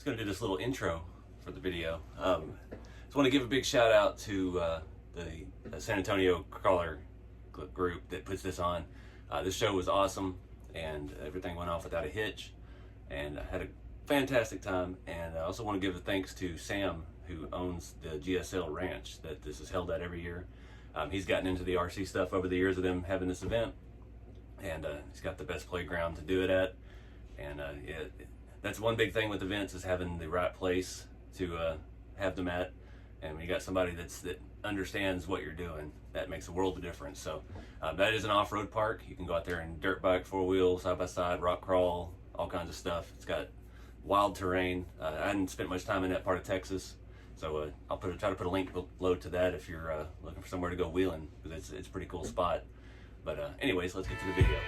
Just gonna do this little intro for the video. Just want to give a big shout out to the San Antonio crawler group that puts this on. This show was awesome, and everything went off without a hitch, and I had a fantastic time. And I also want to give a thanks to Sam, who owns the GSL ranch that this is held at every year. He's gotten into the RC stuff over the years of them having this event, and he's got the best playground to do it at. And yeah, that's one big thing with events, is having the right place to have them at. And when you got somebody that understands what you're doing, that makes a world of difference. So that is an off-road park. You can go out there and dirt bike, four-wheel, side-by-side, rock crawl, all kinds of stuff. It's got wild terrain. I hadn't spent much time in that part of Texas, so I'll try to put a link below to that if you're looking for somewhere to go wheeling, because it's a pretty cool spot. But anyways, let's get to the video.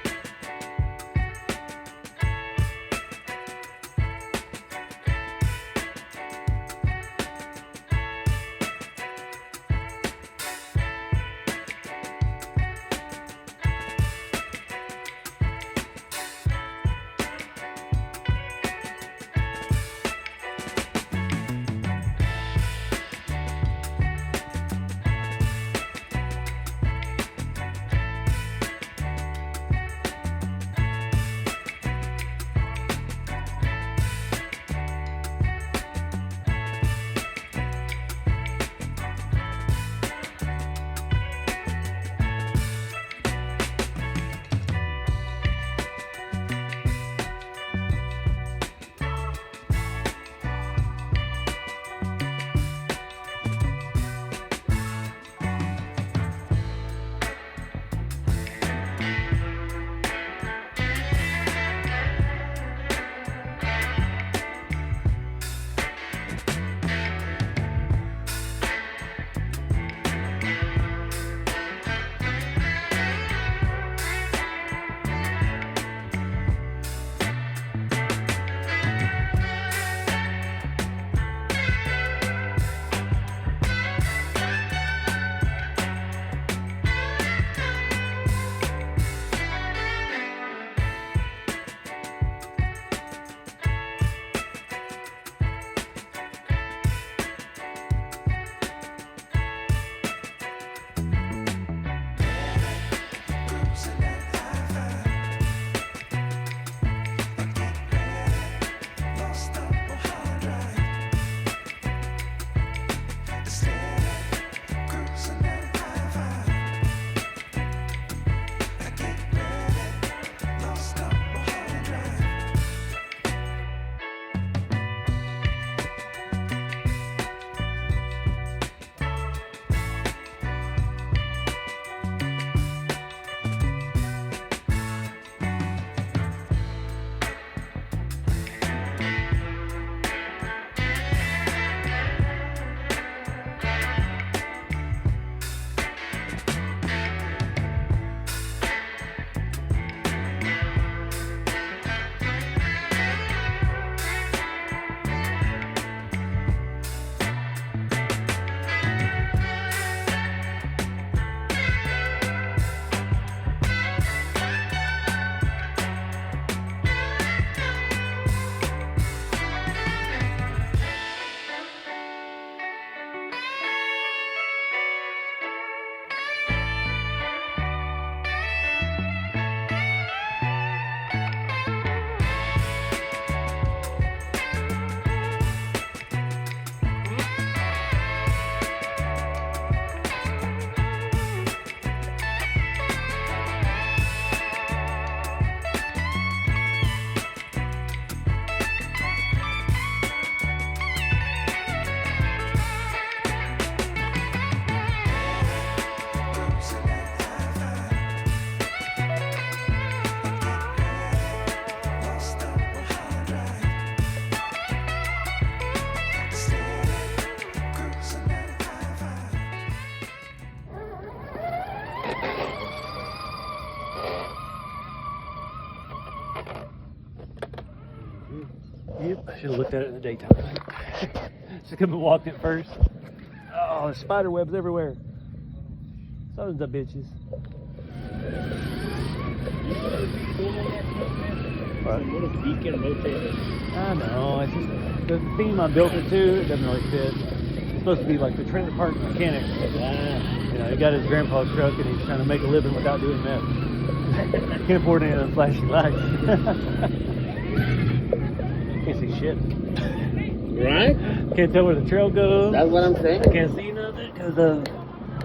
Yep, I should have looked at it in the daytime. Should come and walked it first. Oh, there's spider webs everywhere. Sons of bitches. What? What a beacon motel. I know, it's just the theme I built it to, it doesn't really fit. It's supposed to be like the trailer park mechanic. You know, he got his grandpa's truck and he's trying to make a living without doing meth. Can't afford any of those flashing lights. Can't see shit. Right? Can't tell where the trail goes. That's what I'm saying. Can't see nothing because of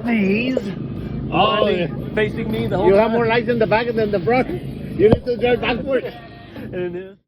these. Oh, facing me the whole you time. have more lights in the back than the front. You need to drive backwards. And it is.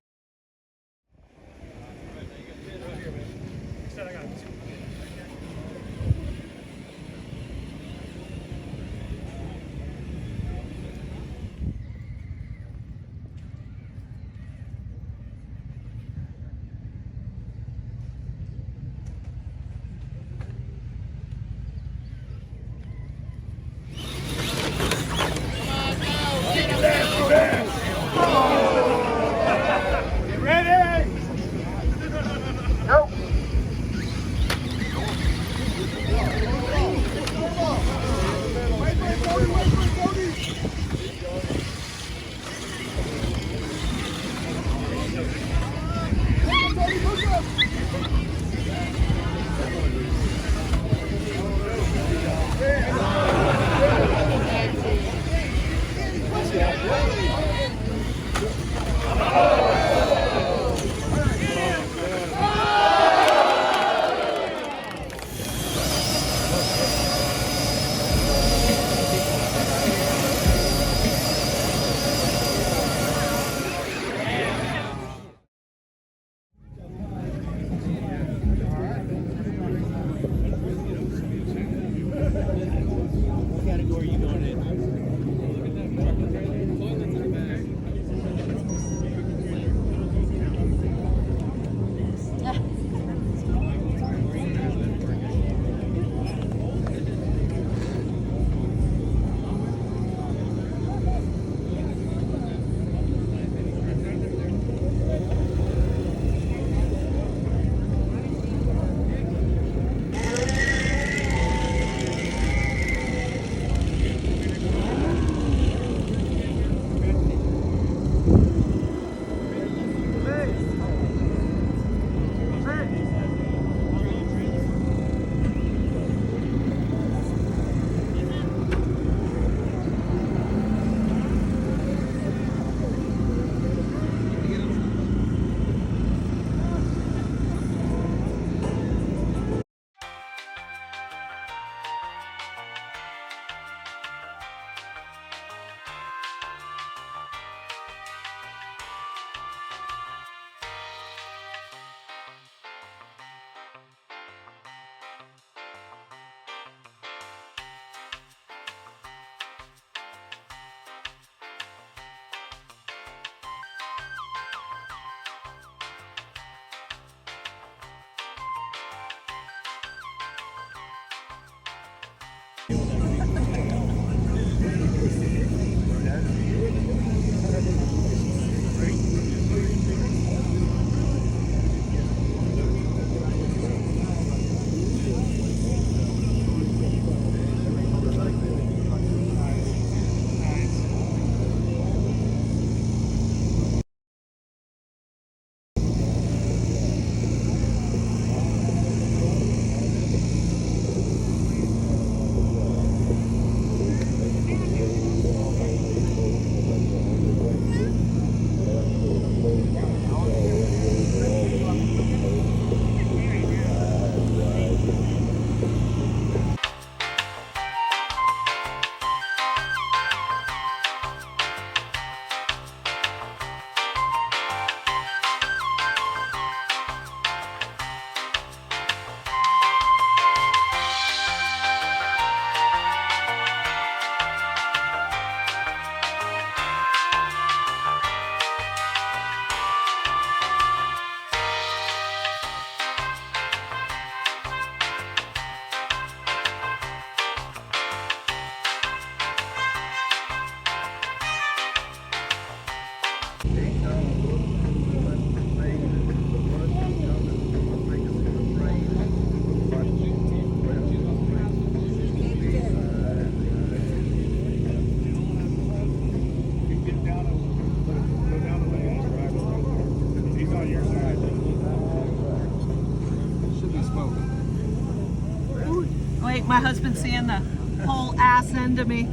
My husband's seeing the whole ass end of me.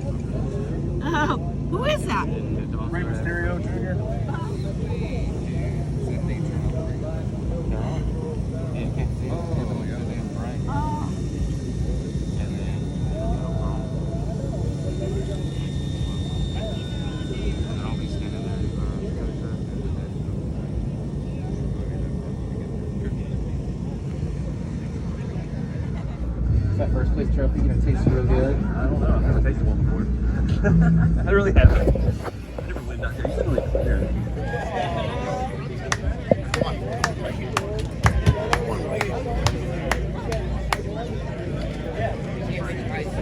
Oh, who is that? Rey Mysterio Jr. Oh. That first place trophy gonna taste real good. I don't know. I've never tasted one before. I really haven't. I never lived out here. You said live out here.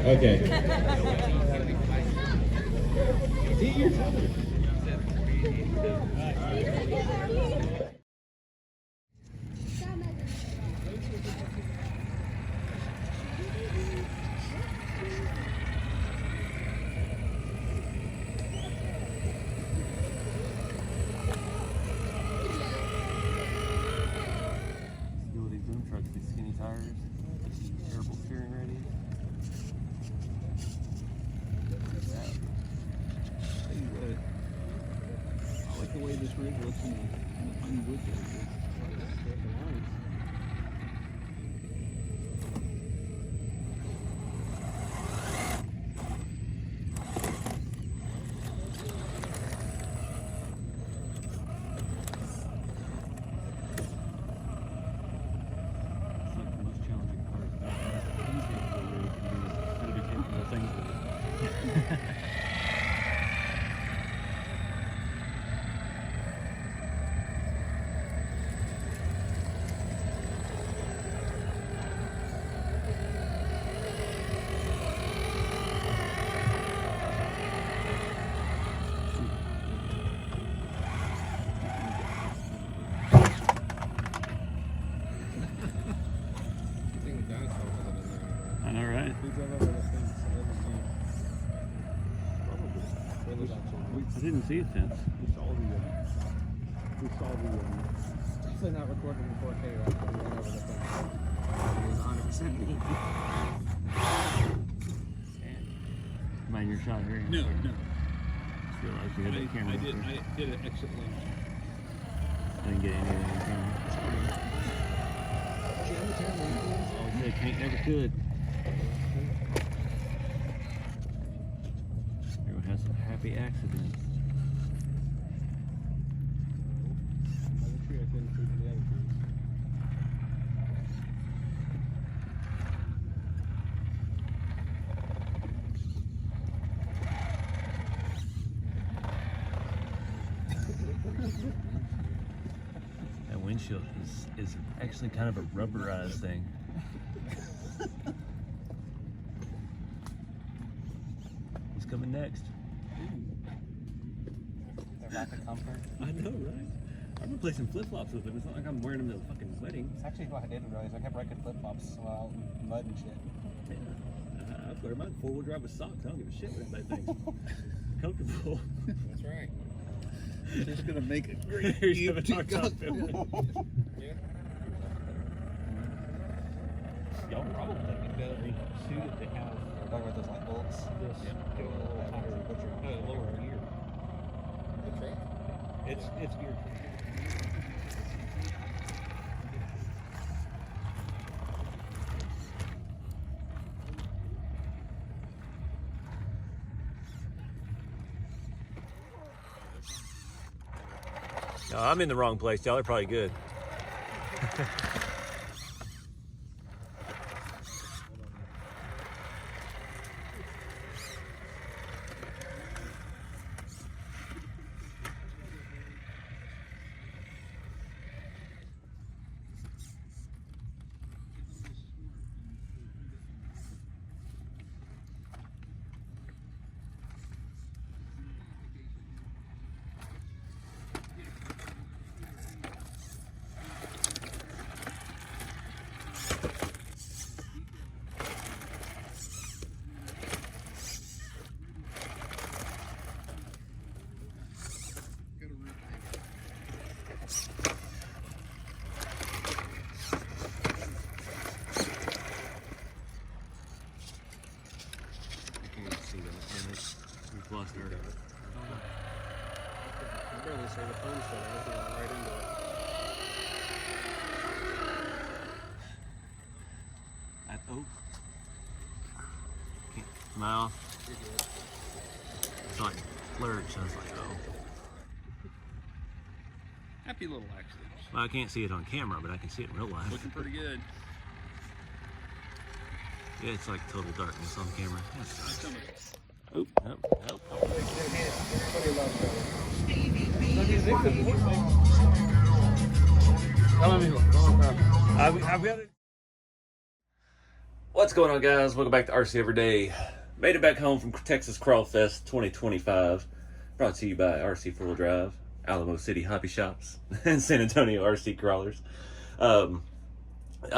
Okay. Deal with these boom trucks, these skinny tires, terrible steering ready. Tell you what, I like the way this rig looks in the funny wood there. It's like the most challenging part. Easy to be capable of things with it. I know, right? I didn't see it since. We saw Definitely not recording in 4K right when we went over the thing. It was 100% me. Mind your shot here. No. Just realized you had that camera. I did an exit lane. I didn't get any of that camera. Oh, yeah, can't never could. Everyone has some happy accidents. Another tree I couldn't see from the other trees. That windshield is actually kind of a rubberized thing. What's coming next? They're lack of comfort. I know, right? I'm replacing flip-flops with them. It's not like I'm wearing them to a fucking wedding. It's actually what I didn't realize. I kept breaking flip-flops while out in mud and shit. Yeah. I wear mine four-wheel drive with socks. I don't give a shit what anybody thinks. Comfortable. That's right. It's just gonna make it great. Here's the talk top. Y'all probably suited to have We're talking about those light bolts. this go a little higher, lower gear. The truck? It's geared. No, I'm in the wrong place. Y'all are probably good. mouth. It's like lurch. I was like, oh. Happy little accidents. Well, I can't see it on camera, but I can see it in real life. Looking pretty good. Yeah, it's like total darkness on camera. That sucks. Coming. Oop, nope, nope. I've got it. What's going on, guys? Welcome back to RC Everyday. Made it back home from Texas Crawlfest 2025. Brought to you by RC 4-Wheel Drive, Alamo City Hobby Shops, and San Antonio RC Crawlers. Oh,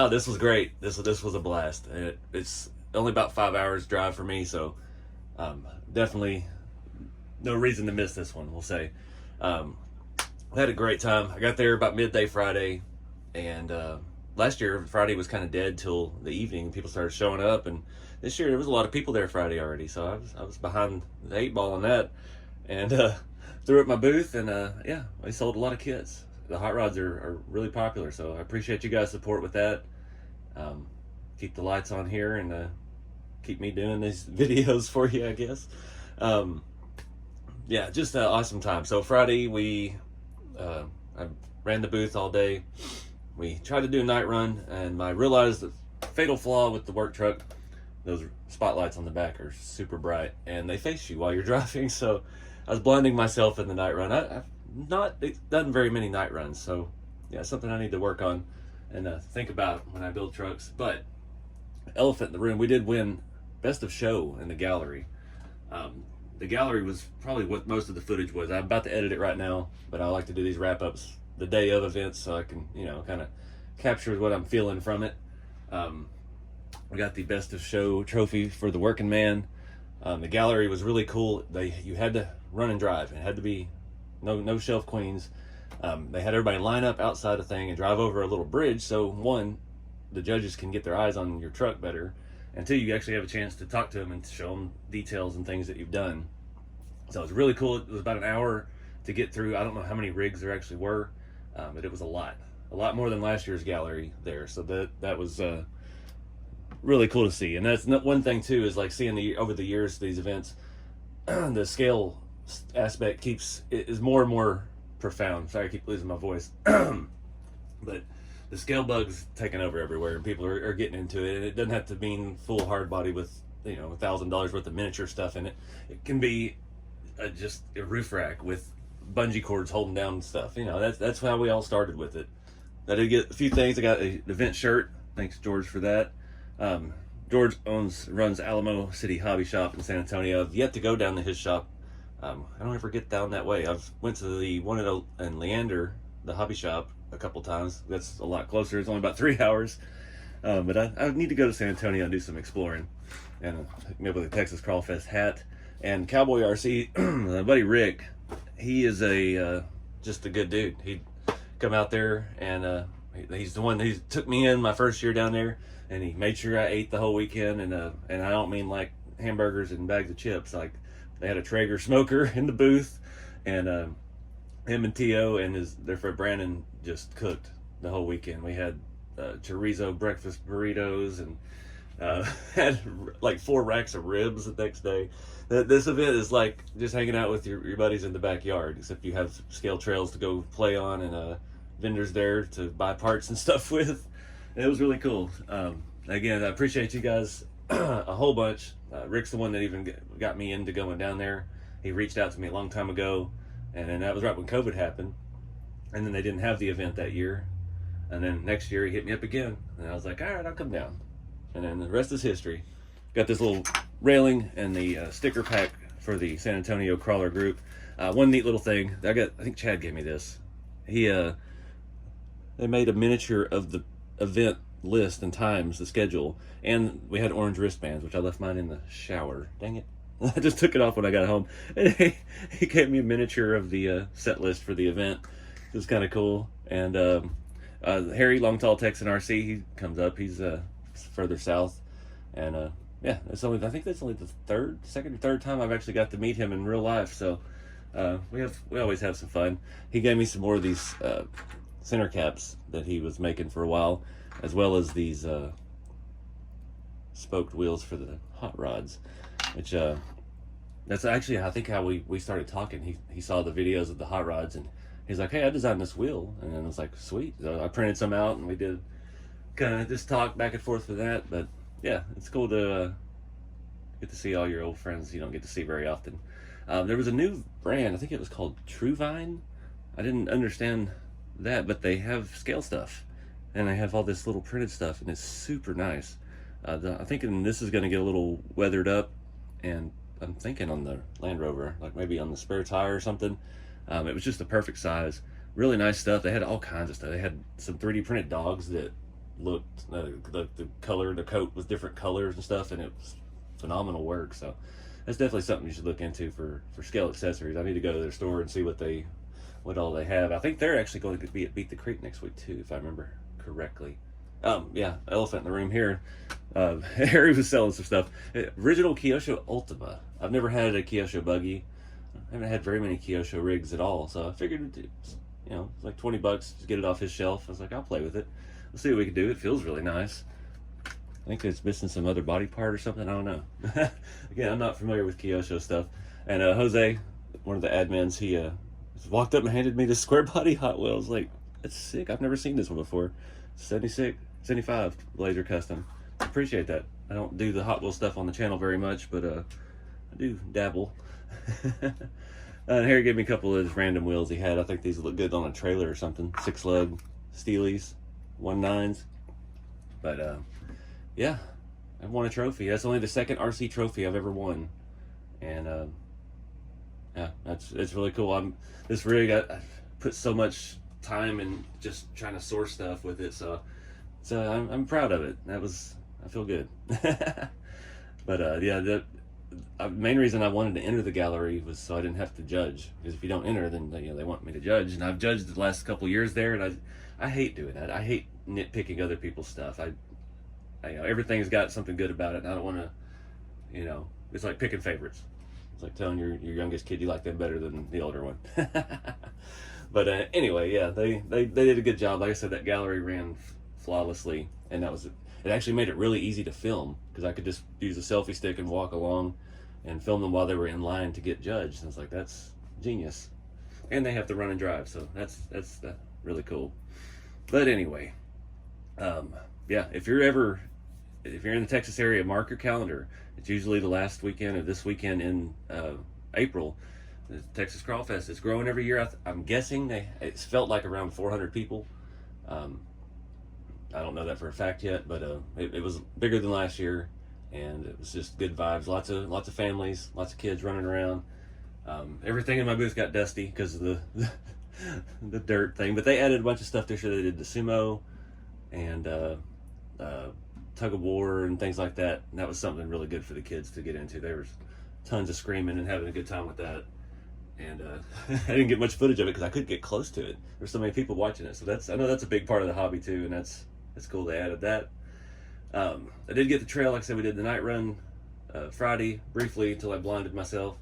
this was great. This was a blast. It's only about 5 hours drive for me, so definitely no reason to miss this one, we'll say. We had a great time. I got there about midday Friday, and last year Friday was kind of dead till the evening. People started showing up, and this year there was a lot of people there Friday already, so I was behind the 8-ball on that, and threw up my booth, and yeah, we sold a lot of kits. The hot rods are really popular, so I appreciate you guys' support with that. Keep the lights on here and keep me doing these videos for you, I guess. Yeah, just an awesome time. So Friday I ran the booth all day. We tried to do a night run, and I realized the fatal flaw with the work truck, those spotlights on the back are super bright, and they face you while you're driving, so I was blinding myself in the night run. I've not done very many night runs, so yeah, something I need to work on and think about when I build trucks. But elephant in the room, we did win Best of Show in the gallery. The gallery was probably what most of the footage was. I'm about to edit it right now, but I like to do these wrap-ups the day of events so I can, you know, kind of capture what I'm feeling from it. We got the Best of Show trophy for the working man. The gallery was really cool. You had to run and drive. It had to be no shelf queens. They had everybody line up outside the thing and drive over a little bridge, so one, the judges can get their eyes on your truck better, and two, you actually have a chance to talk to them and show them details and things that you've done. So it was really cool. It was about an hour to get through. I don't know how many rigs there actually were, but it was a lot more than last year's gallery there. So that was really cool to see. And that's one thing too, is like seeing over the years these events, the scale aspect is more and more profound. Sorry, I keep losing my voice. But the scale bug's taking over everywhere, and people are getting into it. And it doesn't have to mean full hard body with, you know, $1,000 worth of miniature stuff in it. It can be just a roof rack with bungee cords holding down stuff. You know, that's how we all started with it. I did get a few things. I got an event shirt. Thanks, George, for that. George runs Alamo City Hobby Shop in San Antonio. I've yet to go down to his shop. I don't ever get down that way. I've went to the one in Leander, the hobby shop, a couple times. That's a lot closer. It's only about 3 hours. But I need to go to San Antonio and do some exploring, and maybe the Texas Crawlfest hat and Cowboy RC. My buddy Rick, he is just a good dude. He'd come out there, and he's the one who took me in my first year down there, and he made sure I ate the whole weekend. And I don't mean like hamburgers and bags of chips. Like, they had a Traeger smoker in the booth, and him and Tio and their friend Brandon just cooked the whole weekend. We had chorizo breakfast burritos, and had like 4 racks of ribs the next day. This event is like just hanging out with your buddies in the backyard, except you have scale trails to go play on, and vendors there to buy parts and stuff with. It was really cool. Again, I appreciate you guys a whole bunch. Rick's the one that even got me into going down there. He reached out to me a long time ago, and then that was right when COVID happened, and then they didn't have the event that year. And then next year he hit me up again, and I was like, all right, I'll come down. And then the rest is history. Got this little railing and the sticker pack for the San Antonio Crawler group. One neat little thing I think Chad gave me this. They made a miniature of the event list and times, the schedule, and we had orange wristbands, which I left mine in the shower. Dang it. I just took it off when I got home. And he gave me a miniature of the set list for the event. It was kind of cool. And Harry, Long Tall Texan RC, he comes up. He's further south. And yeah, I think that's only the second or third time I've actually got to meet him in real life. So we always have some fun. He gave me some more of these center caps that he was making for a while, as well as these spoked wheels for the hot rods. which that's actually I think how we started talking. He saw the videos of the hot rods and he's like, hey, I designed this wheel, and then I was like, sweet. So I printed some out and we did kind of just talk back and forth for that. But yeah, it's cool to get to see all your old friends you don't get to see very often. There was a new brand, I think it was called Truevine. I didn't understand that, but they have scale stuff and they have all this little printed stuff and it's super nice. I'm thinking this is going to get a little weathered up, and I'm thinking on the Land Rover, like maybe on the spare tire or something. It was just the perfect size. Really nice stuff. They had all kinds of stuff. They had some 3D printed dogs that looked, the color, the coat was different colors and stuff, and it was phenomenal work. So that's definitely something you should look into for scale accessories. I need to go to their store and see what all they have. I think they're actually going to be at Beat the Creek next week too, if I remember correctly. Yeah, elephant in the room here. Harry was selling some stuff. Original Kyosho Ultima. I've never had a Kyosho buggy. I haven't had very many Kyosho rigs at all, so I figured, it's like $20 to get it off his shelf. I was like, I'll play with it. Let's see what we can do. It feels really nice. I think it's missing some other body part or something. I don't know. Again, I'm not familiar with Kyosho stuff. And Jose, one of the admins, he walked up and handed me this square body Hot Wheel. I was like, that's sick. I've never seen this one before. 75 Laser Custom. Appreciate that. I don't do the Hot Wheel stuff on the channel very much, but I do dabble. And Harry gave me a couple of his random wheels he had. I think these look good on a trailer or something. 6-lug Steelies, 1.9s. But yeah, I've won a trophy. That's only the second RC trophy I've ever won, and yeah, it's really cool. This rig, I put so much time in just trying to source stuff with it, so I'm proud of it. I feel good. But yeah, the main reason I wanted to enter the gallery was so I didn't have to judge, because if you don't enter, then they want me to judge, and I've judged the last couple years there, and I hate doing that. I hate nitpicking other people's stuff. I everything's got something good about it, and I don't want to, it's like picking favorites. It's like telling your youngest kid you like them better than the older one. But anyway, yeah, they did a good job. Like I said, that gallery ran flawlessly, and it actually made it really easy to film, because I could just use a selfie stick and walk along and film them while they were in line to get judged. And I was like, that's genius. And they have to run and drive, so that's really cool. But anyway, yeah, if you're in the Texas area, mark your calendar. It's usually the last weekend or this weekend in April. The Texas Crawlfest is growing every year. I'm guessing it's felt like around 400 people. I don't know that for a fact yet, but it was bigger than last year, and it was just good vibes. Lots of families, lots of kids running around. Everything in my booth got dusty because of the dirt thing, but they added a bunch of stuff this year. They did the sumo and tug of war and things like that, and that was something really good for the kids to get into. There was tons of screaming and having a good time with that. And I didn't get much footage of it because I couldn't get close to it. There's so many people watching it, so I know that's a big part of the hobby too, and that's cool they added that. I did get the trail. Like I said, we did the night run Friday briefly until I blinded myself,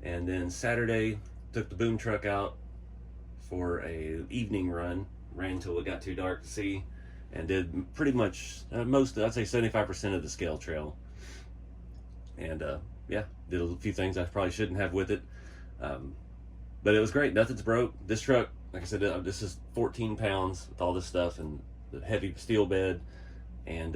and then Saturday took the boom truck out for a evening run. Ran until it got too dark to see, and did pretty much most, I'd say 75% of the scale trail. And yeah, did a few things I probably shouldn't have with it. But it was great. Nothing's broke. This truck, like I said, this is 14 pounds with all this stuff and the heavy steel bed, and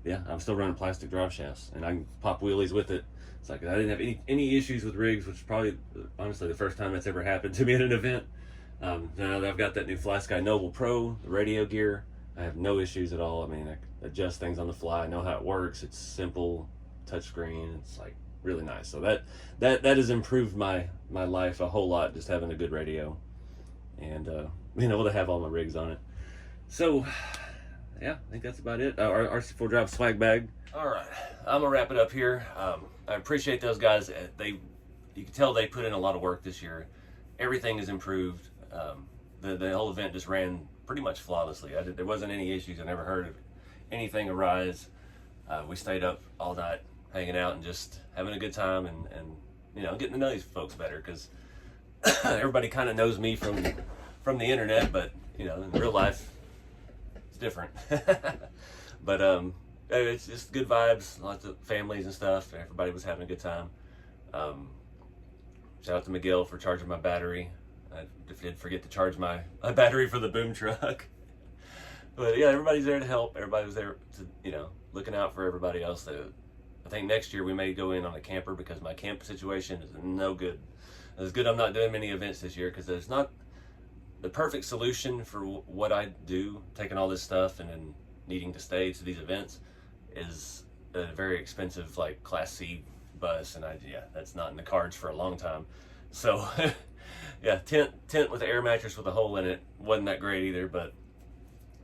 yeah, I'm still running plastic drive shafts, and I can pop wheelies with it. It's like I didn't have any issues with rigs, which is probably honestly the first time that's ever happened to me at an event. Now that I've got that new Fly Sky Noble Pro, the radio gear, I have no issues at all. I mean, I can adjust things on the fly. I know how it works. It's simple, touchscreen. It's like really nice. So that has improved my life a whole lot, just having a good radio and being able to have all my rigs on it. So yeah, I think that's about it. Our RC4 Drive swag bag. All right, I'm gonna wrap it up here. I appreciate those guys. You can tell they put in a lot of work this year. Everything is improved. The whole event just ran pretty much flawlessly. There wasn't any issues. I never heard of anything arise. We stayed up all night hanging out and just having a good time, and getting to know these folks better, because everybody kind of knows me from the internet, but in real life it's different. But it's just good vibes, lots of families and stuff. Everybody was having a good time. Shout out to Miguel for charging my battery. I did forget to charge my battery for the boom truck. But yeah, everybody's there to help. Everybody was there to, you know, looking out for everybody else. I think next year we may go in on a camper because my camp situation is no good. It's good I'm not doing many events this year because it's not the perfect solution for what I do. Taking all this stuff and then needing to stay to these events is a very expensive, like, Class C bus, and yeah, that's not in the cards for a long time. So yeah, tent with an air mattress with a hole in it wasn't that great either, but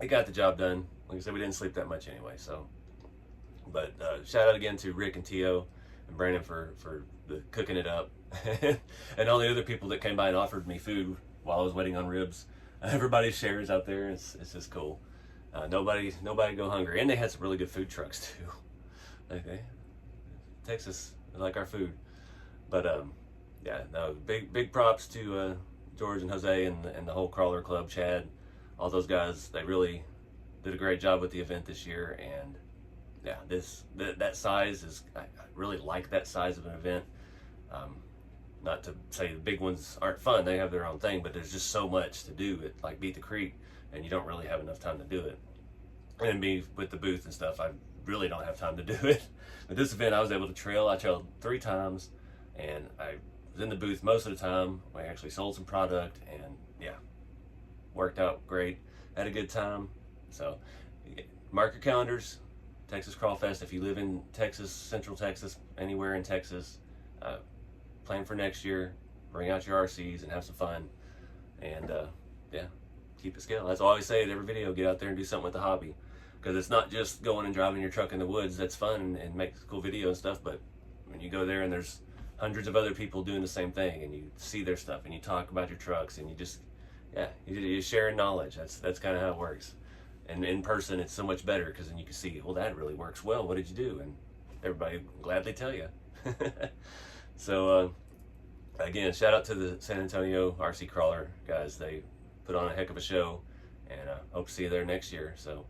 it got the job done. Like I said, we didn't sleep that much anyway. So, but shout out again to Rick and Tio and Brandon for the cooking it up, and all the other people that came by and offered me food while I was waiting on ribs. Everybody shares out there. It's just cool. Nobody go hungry, and they had some really good food trucks too. Okay, Texas, they like our food. But yeah, no, big props to George and Jose and the whole crawler club, Chad, all those guys. They really did a great job with the event this year. And yeah, that size is, I really like that size of an event. Not to say the big ones aren't fun, they have their own thing, but there's just so much to do at, like, Beat the Creek, and you don't really have enough time to do it. And me with the booth and stuff, I really don't have time to do it. But this event, I was able to trail. I trailed 3 times, and I was in the booth most of the time. We actually sold some product, and yeah, worked out great. Had a good time. So mark your calendars, Texas Crawlfest. If you live in Texas, Central Texas, anywhere in Texas, plan for next year. Bring out your RCs and have some fun. And yeah, keep it scale. That's all I always say in every video. Get out there and do something with the hobby. Because it's not just going and driving your truck in the woods. That's fun and make cool video and stuff, but when you go there and there's hundreds of other people doing the same thing, and you see their stuff and you talk about your trucks, and you just, yeah, you're sharing knowledge. That's kind of how it works. And in person, it's so much better, because then you can see, well, that really works well. What did you do? And everybody will gladly tell you. So again, shout out to the San Antonio RC Crawler guys. They put on a heck of a show, and hope to see you there next year. So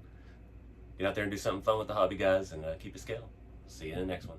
get out there and do something fun with the hobby, guys, and keep it scale. See you in the next one.